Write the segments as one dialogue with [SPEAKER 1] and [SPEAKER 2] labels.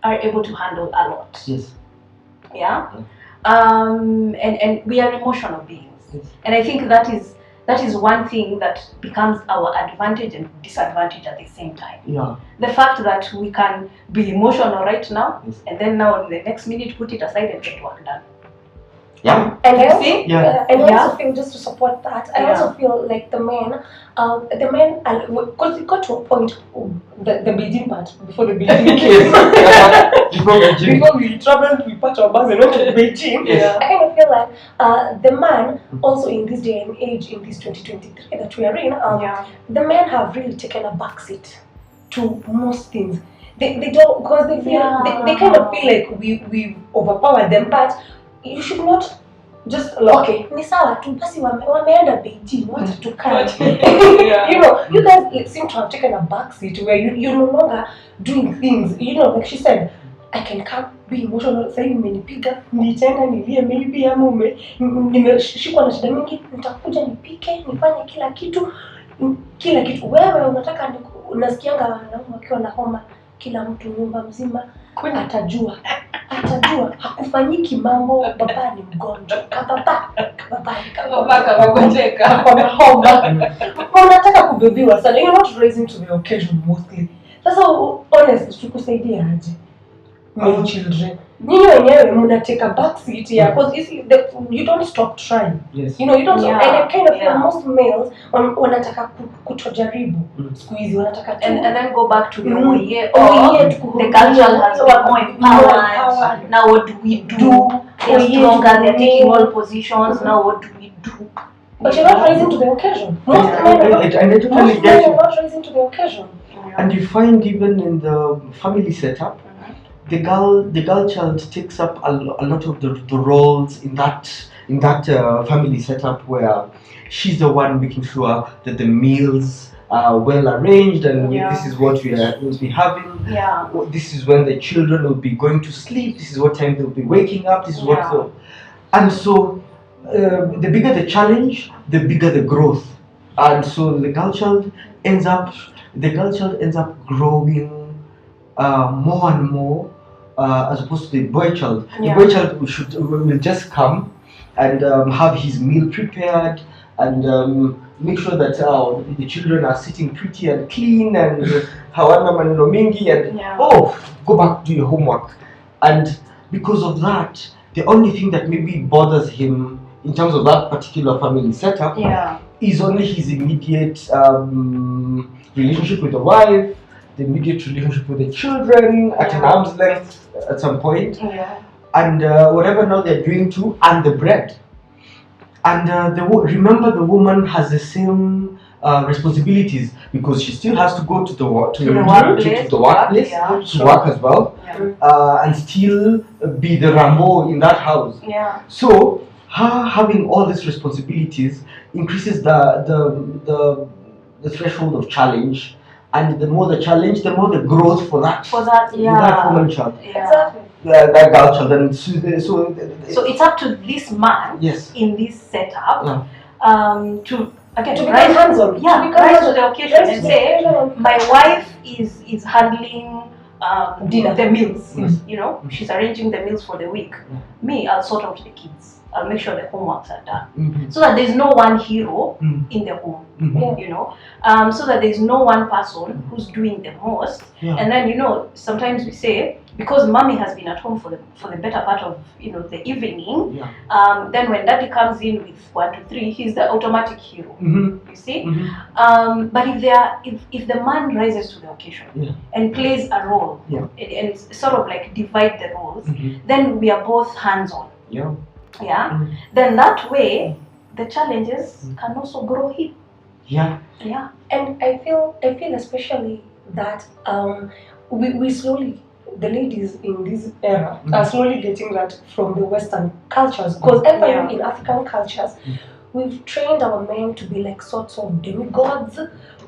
[SPEAKER 1] are able to handle a lot.
[SPEAKER 2] Yes.
[SPEAKER 1] Yeah. And we are emotional beings.
[SPEAKER 2] Yes.
[SPEAKER 1] And I think that is one thing that becomes our advantage and disadvantage at the same time.
[SPEAKER 2] Yeah.
[SPEAKER 1] The fact that we can be emotional right now,
[SPEAKER 2] Yes.
[SPEAKER 1] and then now in the next minute put it aside and get work done.
[SPEAKER 2] Yeah.
[SPEAKER 3] And I also,
[SPEAKER 1] See?
[SPEAKER 2] Yeah.
[SPEAKER 3] and I also feel, just to support that, I also feel like the men, because it got to a point, the Beijing part, before the Beijing came, before we traveled, we packed our bags and went to Beijing.
[SPEAKER 2] Yes.
[SPEAKER 3] I kind of feel like the man, also in this day and age, in this 2023 that we are in, the men have really taken a backseat to most things. They don't, because they feel, they kind of feel like we overpowered them, but you should not just okay, ni sawa tu basi wameenda Beijing, what to cut. You know, you guys like, seem to have taken a backseat where you're no longer doing things. You know, like she said, I can come be emotional. Sasa umenipiga, nitaenda nilie maybe ama nimeshikwa na shida mingi, nitakuja nipike, nifanye kila kitu. Wewe unataka unasikianga wanaume wakiwa na homa, kila mtu nyumba mzima atajua hakufanyiki mambo, baba ni mgonjwa, baba kagonjeka kwa homa. Unataka kubebiwa sana, you're not raising to the occasion mostly. Sasa honestly tukusaidia aje my children? Nyinyi wenyewe mnateka backseat because you don't stop trying.
[SPEAKER 2] Yes.
[SPEAKER 3] You know, you don't stop, and I kind of feel most males wanataka kutojaribu siku hizi, wanataka
[SPEAKER 1] and then go back to the
[SPEAKER 3] the
[SPEAKER 1] culture has become empowered. Now what do we do? They're stronger, they're taking all positions. Now what do we do?
[SPEAKER 3] But you're not rising to the occasion. Most men are not rising to the occasion.
[SPEAKER 2] And you find even in the family setup, the girl child takes up a lot of the roles in that family setup, where she's the one making sure that the meals are well arranged, and this is what we'll be having.
[SPEAKER 1] Yeah.
[SPEAKER 2] This is when the children will be going to sleep. This is what time they'll be waking up. This is what. And so, the bigger the challenge, the bigger the growth. And so the girl child ends up growing more and more. As opposed to the boy child. The boy child will just come and have his meal prepared and make sure that the children are sitting pretty and clean and hawana maneno mingi and go back to your homework. And because of that, the only thing that maybe bothers him in terms of that particular family setup is only his immediate relationship with the wife, the immediate relationship with the children at an arm's length at some point, and whatever now they're doing to earn the bread. And remember, the woman has the same responsibilities, because she still has to go to the workplace to work as well, and still be the Rambo in that house. So her having all these responsibilities increases the threshold of challenge. And the more the challenge, the more the growth for that woman child.
[SPEAKER 3] Exactly.
[SPEAKER 2] That girl child. And so
[SPEAKER 1] it's up to this man in this setup to
[SPEAKER 3] become hands-on.
[SPEAKER 1] Rise to the occasion and say, my wife is handling the meals. You know, she's arranging the meals for the week. Me, I'll sort out the kids. I'll make sure the homeworks are done, so that there's no one hero in the home. You know, so that there's no one person who's doing the most. And then, you know, sometimes we say, because mommy has been at home for the better part of, you know, the evening, then when daddy comes in with 1, 2, 3, he's the automatic hero. You see, but if the man rises to the occasion and plays a role and sort of like divide the roles, then we are both hands-on. Then that way the challenges can also grow him.
[SPEAKER 3] And I feel especially that we slowly, the ladies in this era are slowly getting that from the Western cultures, because in African cultures we've trained our men to be like sorts of demigods,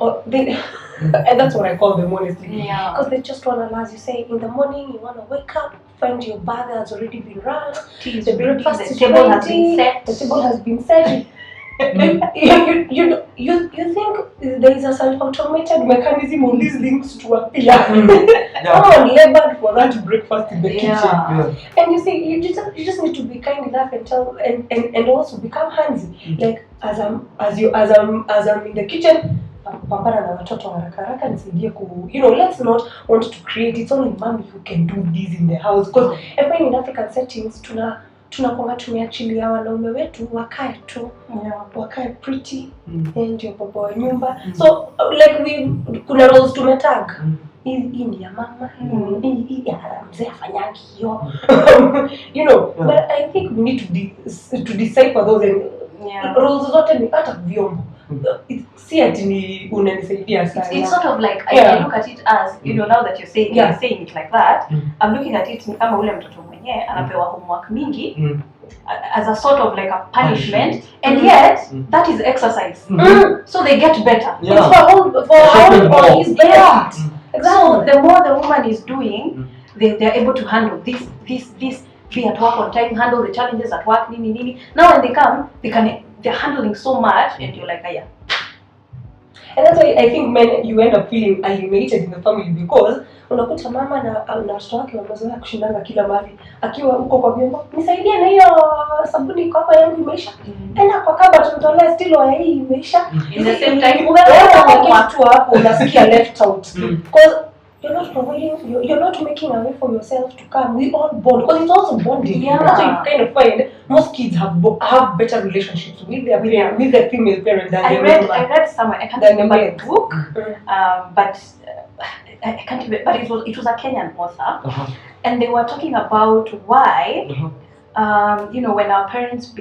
[SPEAKER 3] or and that's what I call them, honestly, because they just want to, as you say, in the morning you want to wake up, find your bath has already been run, the breakfast is ready, the table has been set. You think there is a self-automated mechanism on these things to appear?
[SPEAKER 2] Yeah.
[SPEAKER 3] Someone labored for that breakfast in the kitchen.
[SPEAKER 2] Yeah.
[SPEAKER 3] And you see, you just need to be kind enough and tell and also become handsy. Like as I'm in the kitchen, pambana na watoto haraka haraka nisaidie ku, let's not want to create, it's only mommy who can do this in the house, because I find in African settings tunakuwa tumeachilia wanaume wetu wakae tu, wakae pretty, ndio baba wa nyumba. So like kuna roles tumetag. Hii ni ya mama, hii ya mzee afanyangi hiyo. But I think we need to decipher those roles zote ni hata vyombo. See ati ni unanisaidia sana.
[SPEAKER 1] It's sort of like I look at it as, now that you're saying it like that, I'm looking at it ni kama ule mtoto mwenyewe anapewa homework mingi as a sort of like a punishment, and yet that is exercise. So they get better.
[SPEAKER 3] It's for his benefit.
[SPEAKER 1] Exactly. So the more the woman is doing, they're able to handle this, be at work on time, handle the challenges at work, nini. Now when they come, they're handling so much, and you're like, yeah.
[SPEAKER 3] And that's why I think men, you end up feeling alienated in the family, because unakuta mama na watoto wake wamezoea kushindana kila mahali. Akiwa huko kwa vyombo, nisaidie na hiyo sabuni iko hapa yangu imeisha. Enda kwa kabati mtolee still wa hii imeisha.
[SPEAKER 1] In the same time,
[SPEAKER 3] watu hapo unasikia left out. Because you're not providing, you're not making a way for yourself to come. We all bond, because it's also bonding.
[SPEAKER 1] Yeah.
[SPEAKER 3] That's why you kind of find most kids have better relationships with their female parents than
[SPEAKER 1] I read somewhere, I can't remember the book, but I can't remember, but it was a Kenyan author, and they were talking about why, when our parents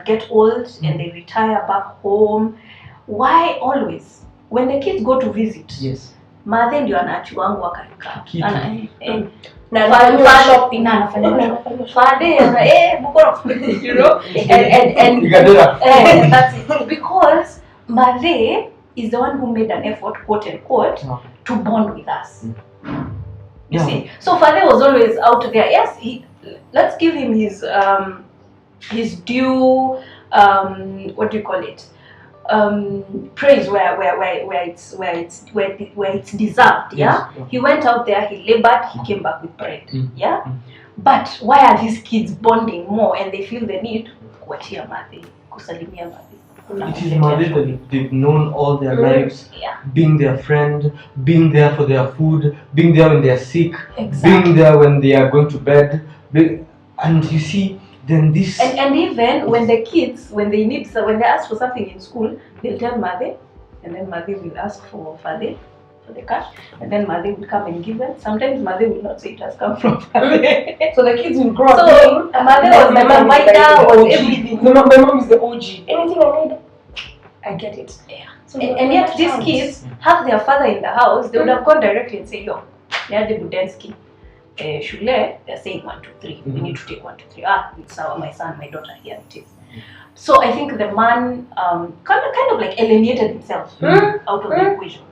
[SPEAKER 1] get old and they retire back home, why always when the kids go to visit, madhe ndio anaachiwangu wakakaa na anafanya shopping na anafanya father and that's it, because madhe is the one who made an effort, quote unquote, to bond with us. You see, so father was always out there. Yes, let's give him his due, what do you call it, praise where it's deserved. He went out there, he labored, he came back with bread. But why are these kids bonding more and they feel the need kuachia madhe, kusalimia madhe?
[SPEAKER 2] It is madhe that they've known all their lives, being their friend, being there for their food, being there when they are sick, being there when they are going to bed, and you see. Then this
[SPEAKER 1] and even when the kids, when they ask for something in school, they'll tell mother, and then mother will ask for father for the cash, and then mother will come and give them. Sometimes mother will not say it has come from father.
[SPEAKER 3] So the kids will grow up.
[SPEAKER 1] So mother was my provider, was everything.
[SPEAKER 3] My mom is the OG. Anything I need, I get it.
[SPEAKER 1] So and yet these kids have their father in the house. They would have gone directly and say, yo, Nyade Budensky. Shule, they're saying 1, 2, 3. We need to take 1, 2, 3. It's my son, my daughter, here it is. So I think the man kind of like alienated himself out of the equation.